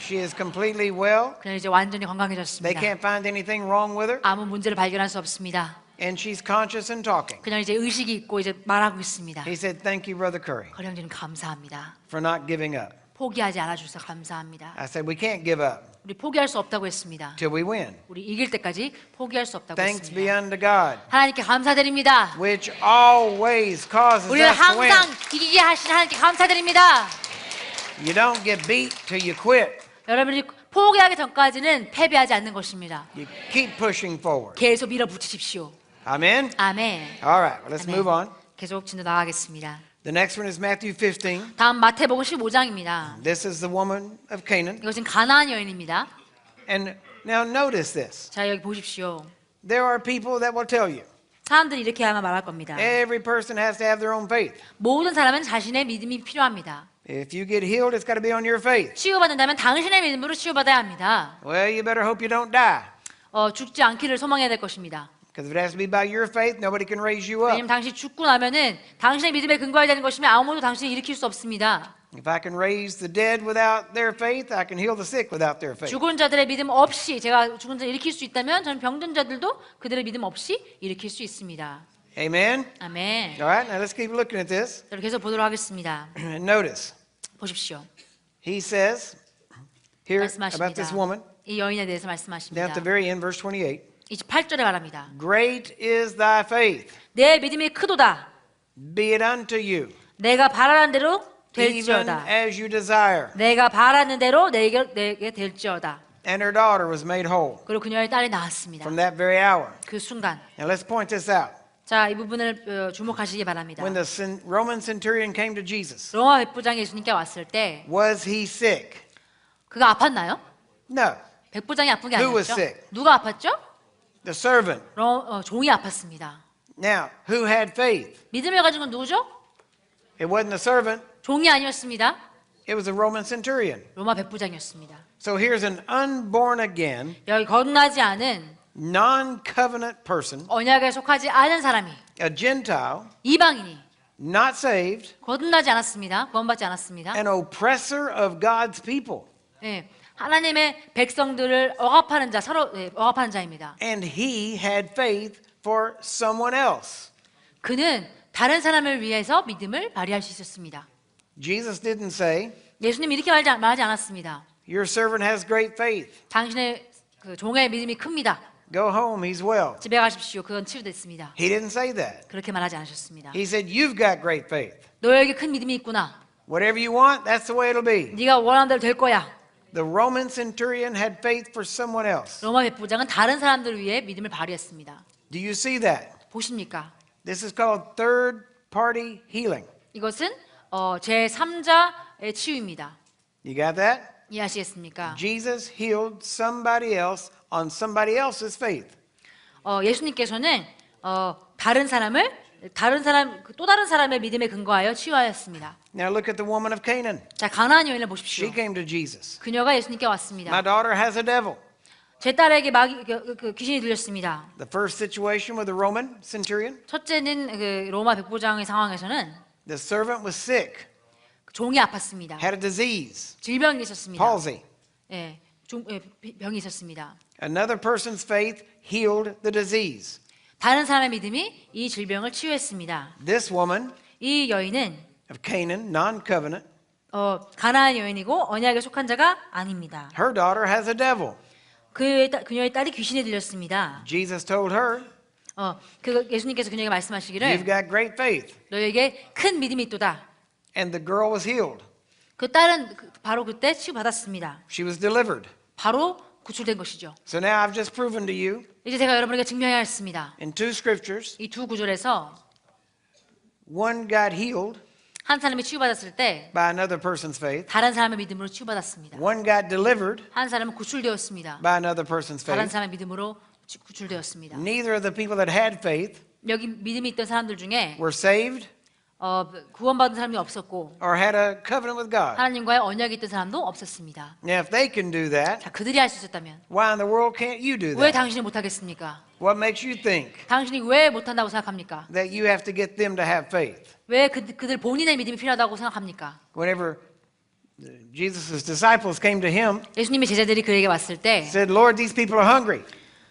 She is completely well. 그냥 이제 완전히 They 건강해졌습니다. can't find anything wrong with her. 아무 문제를 발견할 수 없습니다. And she's conscious and talking. 그냥 이제 의식이 있고 이제 말하고 있습니다. He said, thank you, Brother Curry, 커리 형제님 감사합니다. for not giving up. 포기하지 않아주셔서 감사합니다. I said, we can't give up 우리 포기할 수 없다고 했습니다. till we win. 우리 이길 때까지 포기할 수 없다고 Thanks be 했습니다. unto God, 하나님께 감사드립니다. which always causes 우리를 us to win. 항상 이기게 하신 하나님께 감사드립니다. You don't get beat till you quit. 여러분이 포기하기 전까지는 패배하지 않는 것입니다. You keep pushing forward. 계속 밀어붙이십시오. Amen? 아멘. All right, well, let's 아멘. move on. 계속 진도 나가겠습니다. The next one is Matthew 15. 다음 마태복음 15장입니다. This is the woman of Canaan. 이것은 가나안 여인입니다. And now notice this. 자, 여기 보십시오. There are people that will tell you 사람들이 이렇게 아마 말할 겁니다. every person has to have their own faith. 모든 사람은 자신의 믿음이 필요합니다. If you get healed, it's got to be on your faith. 치유받는다면 당신의 믿음으로 치유받아야 합니다. Well, you better hope you don't die. 죽지 않기를 소망해야 될 것입니다. Because if it has to be by your faith, nobody can raise you up. 왜냐하면 당신이 죽고 나면은 당신의 믿음에 근거해야 되는 것이면 아무도 당신을 일으킬 수 없습니다. If I can raise the dead without their faith, I can heal the sick without their faith. 죽은 자들의 믿음 없이 제가 죽은 자를 일으킬 수 있다면 저는 병든 자들도 그들의 믿음 없이 일으킬 수 있습니다. Amen? 아멘. All right, now let's keep looking at this. 저를 계속 보도록 하겠습니다. Notice, 보십시오. he says here about 말씀하십니다. this woman, 이 여인에 대해서 down 말씀하십니다. at the very end, verse 28. 28절에 말합니다. Great is thy faith, 내 믿음이 크도다. be it unto you, 내가 바라는 대로 even 될지어다. as you desire. 내가 바라는 대로 내게 될지어다. And her daughter was made whole 그리고 그녀의 딸이 나았습니다. from that very hour. 그 순간. Now let's point this out. 자, 이 부분을 주목하시기 바랍니다. When the Roman centurion came to Jesus, 로마 백부장이 예수님께 왔을 때 was he sick? 그가 아팠나요? No. 백부장이 아픈 게 Who was 아니었죠. sick? 누가 아팠죠? The servant. 종이 아팠습니다. Now, who had faith? 믿음을 가진 건 누구죠? It wasn't the servant. 종이 아니었습니다. It was a Roman centurion. 로마 백부장이었습니다. So here's an unborn again, 여기 거듭나지 않은 non-covenant person, 언약에 속하지 않은 사람이 a Gentile, 이방인이 not saved, 거듭나지 않았습니다. 구원받지 않았습니다. an oppressor of God's people. 네, 하나님의 백성들을 억압하는 자, 서로 억압하는 자입니다. And he had faith for someone else. 그는 다른 사람을 위해서 믿음을 발휘할 수 있었습니다. Jesus didn't say, 예수님 이렇게 말하지 않았습니다. your servant has great faith. 당신의 그 종의 믿음이 큽니다. Go home, he's well. 집에 가십시오. 그건 치료됐습니다. He didn't say that. 그렇게 말하지 않으셨습니다. He said, you've got great faith. 너에게 큰 믿음이 있구나. Whatever you want, that's the way it'll be. 네가 원하는 대로 될 거야. The Roman centurion had faith for someone else. 로마 백부장은 다른 사람들을 위해 믿음을 발휘했습니다. Do you see that? 보십니까? This is called third party healing. 이것은 제3자의 치유입니다. You got that? 이해하시겠습니까? Jesus healed somebody else on somebody else's faith. 예수님께서는 또 다른 사람의 믿음에 근거하여 치유하였습니다. Now look at the woman of Canaan. 자, 가나안 여인을 보십시오. She came to Jesus. 그녀가 예수님께 왔습니다. My daughter has a devil. 제 딸에게 귀신이 들렸습니다. The first situation with the Roman centurion, 첫째는 로마 백부장의 상황에서는 the servant was sick, 종이 아팠습니다. had a disease, 질병이 있었습니다. palsy. 병이 있었습니다. Another person's faith healed the disease. 다른 사람의 믿음이 이 질병을 치유했습니다. This woman 이 여인은 of Canaan, non-covenant, 가나안 여인이고 언약에 속한 자가 아닙니다. her daughter has a devil. 그녀의 딸이 귀신에 들렸습니다. Jesus told her, 예수님께서 그녀에게 말씀하시기를 you've got great faith. 너에게 큰 믿음이 있도다. And the girl was healed. 그 딸은 바로 그때 치유받았습니다. She was delivered. 바로 구출된 것이죠. So now I've just proven to you 이제 제가 여러분에게 증명하였습니다. in two scriptures, 이 두 구절에서 one got healed 한 사람이 치유받았을 때 by another person's faith. 다른 사람의 믿음으로 치유받았습니다. One got delivered 한 사람은 구출되었습니다. by another person's 다른 faith. 사람의 믿음으로 구출되었습니다. Neither of the people that had faith 여기 믿음이 있던 사람들 중에 were saved 구원받은 사람이 없었고 or had a covenant with God. 하나님과의 언약이 있던 사람도 없었습니다. Now, if they can do that, 자, 그들이 할 수 있었다면 why in the world can't you do 왜 that? 당신이 못하겠습니까? What makes you think 당신이 왜 못한다고 생각합니까? that you have to get them to have faith? 왜 그들 본인의 믿음이 필요하다고 생각합니까? Whenever Jesus' disciples came to him, 예수님의 제자들이 그에게 왔을 때 said, Lord, these people are hungry.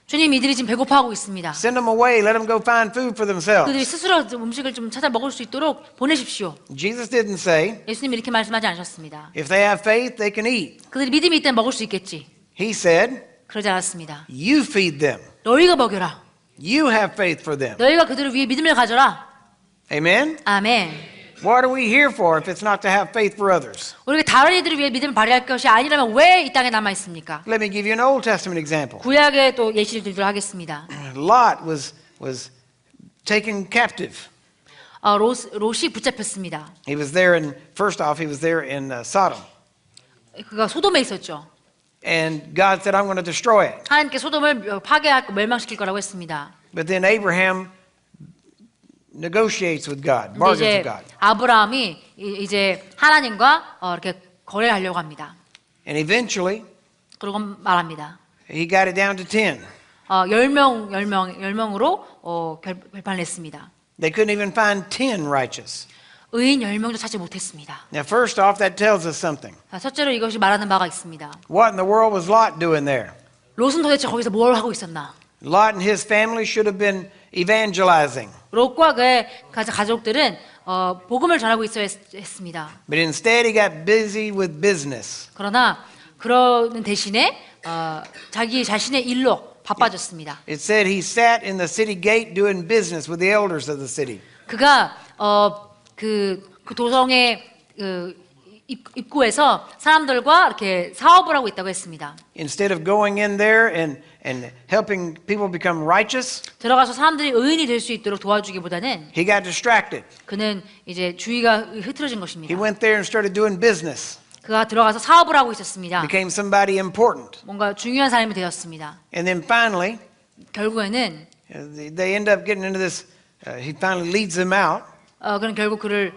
주님 이들이 지금 배고파하고 있습니다. Send them away. Let them go find food for 그들이 themselves. 스스로 좀 음식을 좀 찾아 먹을 수 있도록 보내십시오. Jesus didn't say, 예수님이 이렇게 말씀하지 않으셨습니다. if they have faith, they can eat. 그들이 믿음이 있다면 먹을 수 있겠지. He said, 그러지 않았습니다. you feed them. 너희가 먹여라. You have faith for them. 너희가 그들을 위해 믿음을 가져라. Amen? 아멘. What are we here for if it's not to have faith for others? 우리가 다른 이들을 위해 믿음을 발휘할 것이 아니라면 왜 이 땅에 남아 있습니까? Let me give you an Old Testament example. 구약의 또 예시를 들도록 하겠습니다. Lot was taken captive. 롯이 붙잡혔습니다. He was there first off, he was there in Sodom. 그가 소돔에 있었죠. And God said, I'm going to destroy it. 하나님께 소돔을 파괴하고 멸망시킬 거라고 했습니다. But then Abraham negotiates with God, 근데 bargains 이제 with God. 아브라함이 이제 하나님과 이렇게 거래를 하려고 합니다. And eventually, 그러고 말합니다. he got it down to 10. 10명으로 결판을 냈습니다. They couldn't even find 10 righteous. 의인 10명도 찾지 못했습니다. Now, first off, that tells us something. 자, 첫째로 이것이 말하는 바가 있습니다. What in the world was Lot doing there? 롯은 도대체 거기서 뭘 하고 있었나? Lot and his family should have been evangelizing. 롯과 그의 가족들은 복음을 전하고 있어야 했습니다. But instead, he got busy with business. 그러나 그러는 대신에 자기 자신의 일로 바빠졌습니다. It said he sat in the city gate doing business with the elders of the city. 그가 그 도성의 입구에서 사람들과 이렇게 사업을 하고 있다고 했습니다. Instead of going in there and helping people become righteous, 들어가서 사람들이 의인이 될 수 있도록 도와주기보다는 he got distracted. 그는 이제 주의가 흐트러진 것입니다. He went there and started doing business. 그가 들어가서 사업을 하고 있었습니다. Became somebody important. 뭔가 중요한 사람이 되었습니다. And then finally, 결국에는 they end up getting into this, he finally leads them out. 그는 결국 그를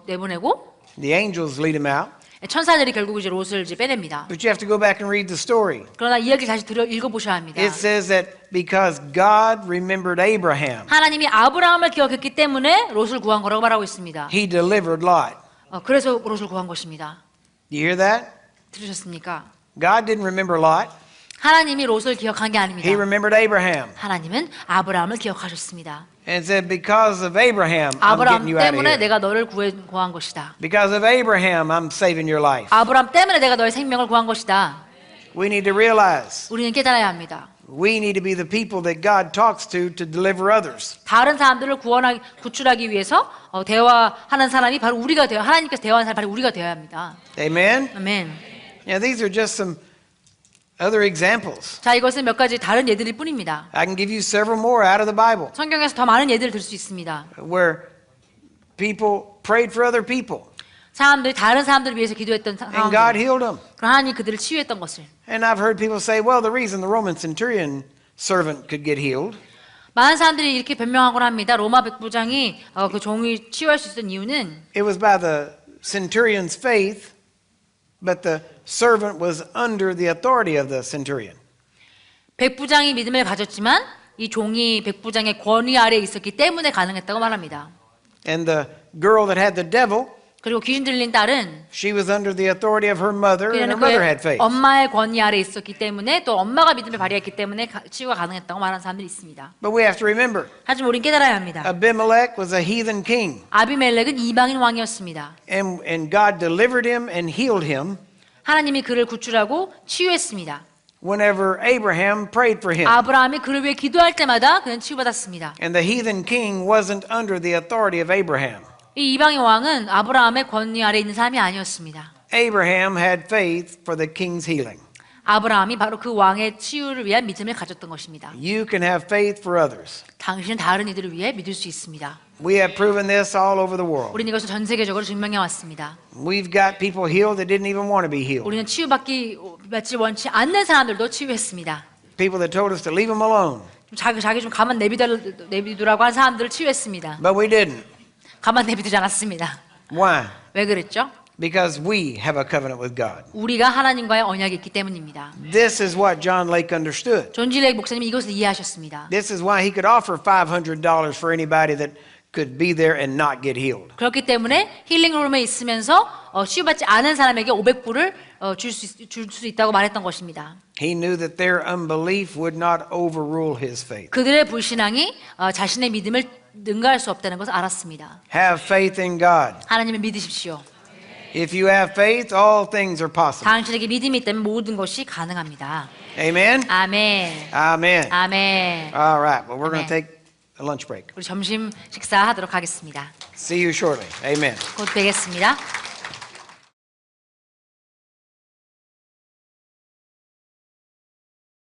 내보내고 The angels lead him out. 천사들이 결국 이제 롯을 이제 빼냅니다. But you have to go back and read the story. 그러나 이야기를 다시 읽어보셔야 합니다. It says that because God remembered Abraham, 하나님이 아브라함을 기억했기 때문에 롯을 구한 거라고 말하고 있습니다. he delivered Lot. 그래서 롯을 구한 것입니다. Do you hear that? 들으셨습니까? God didn't remember Lot. 하나님이 롯을 기억한 게 아닙니다. He remembered Abraham. 하나님은 아브라함을 기억하셨습니다. And said, because of Abraham, I'm 아브라함 getting you out of 때문에 here. 내가 너를 구한 것이다. Because of Abraham, I'm saving your life. 아브라함 때문에 내가 너의 생명을 구한 것이다. We need to realize 우리는 깨달아야 합니다. We need to be the people that God talks to deliver others. 다른 사람들을 구출하기 위해서 대화하는 사람이 바로 우리가 되어 하나님께서 대화하는 사람이 바로 우리가 되어야 합니다. Amen? 아멘. Now, these are just some other examples. 자, 이것은 몇 가지 다른 예들일 뿐입니다. I can give you several more out of the Bible 성경에서 더 많은 예들을 들 수 있습니다. where people prayed for other people 사람들이 다른 사람들을 위해서 기도했던 and God 상황들, healed them. 그럼 하나님이 그들을 치유했던 것을. And I've heard people say, well, the reason the Roman centurion servant could get healed 많은 사람들이 이렇게 변명하곤 합니다. 로마 백부장이 그 종이 치유할 수 있었던 이유는 it was by the centurion's faith, but the servant was under the authority of the centurion. 백부장이 믿음을 가졌지만 이 종이 백부장의 권위 아래에 있었기 때문에 가능했다고 말합니다. And the girl that had the devil, 그리고 귀신 들린 딸은 she was under the authority of her mother, and her 그녀는 mother had 그의 faith. 엄마의 권위 아래에 있었기 때문에 또 엄마가 믿음을 발휘했기 때문에 치유가 가능했다고 말하는 사람들이 있습니다. But we have to remember, 하지만 우린 깨달아야 합니다. Abimelech was a heathen king, 아비멜렉은 이방인 왕이었습니다. and God delivered him and healed him 하나님이 그를 구출하고 치유했습니다. whenever Abraham prayed for him. 아브라함이 그를 위해 기도할 때마다 그는 치유받았습니다. And the heathen king wasn't under the authority of Abraham. 이 이방인 왕은 아브라함의 권위 아래에 있는 사람이 아니었습니다. Abraham had faith for the king's healing. 아브라함이 바로 그 왕의 치유를 위한 믿음을 가졌던 것입니다. You can have faith for others. 당신은 다른 이들을 위해 믿을 수 있습니다. We have proven this all over the world. 우리는 이것을 전 세계적으로 증명해 왔습니다. We've got people healed that didn't even want to be healed. 우리는 치유받지 원치 않는 사람들도 치유했습니다. People that told us to leave them alone. 자기 좀 가만 내비두라고 한 사람들을 치유했습니다. But we didn't. 가만 내비두지 않았습니다. Why? 왜 그랬죠? Because we have a covenant with God. 우리가 하나님과의 언약이 있기 때문입니다. This is what John Lake understood. 존 지 레이크 목사님이 이것을 이해하셨습니다. This is why he could offer $500 for anybody that could be there and not get healed. 그렇기 때문에 힐링룸에 있으면서 치유받지 않은 사람에게 500불을 줄 수 있다고 말했던 것입니다. He knew that their unbelief would not overrule his faith. 그들의 불신앙이 자신의 믿음을 능가할 수 없다는 것을 알았습니다. Have faith in God. 하나님을 믿으십시오. If you have faith, all things are possible. 당신에게 믿음이 있다면 모든 것이 가능합니다. Amen? 아멘. Amen. 아멘. All right, well, we're going Amen. to take a lunch break. 우리 점심 식사하도록 하겠습니다. See you shortly. Amen. 곧 뵙겠습니다.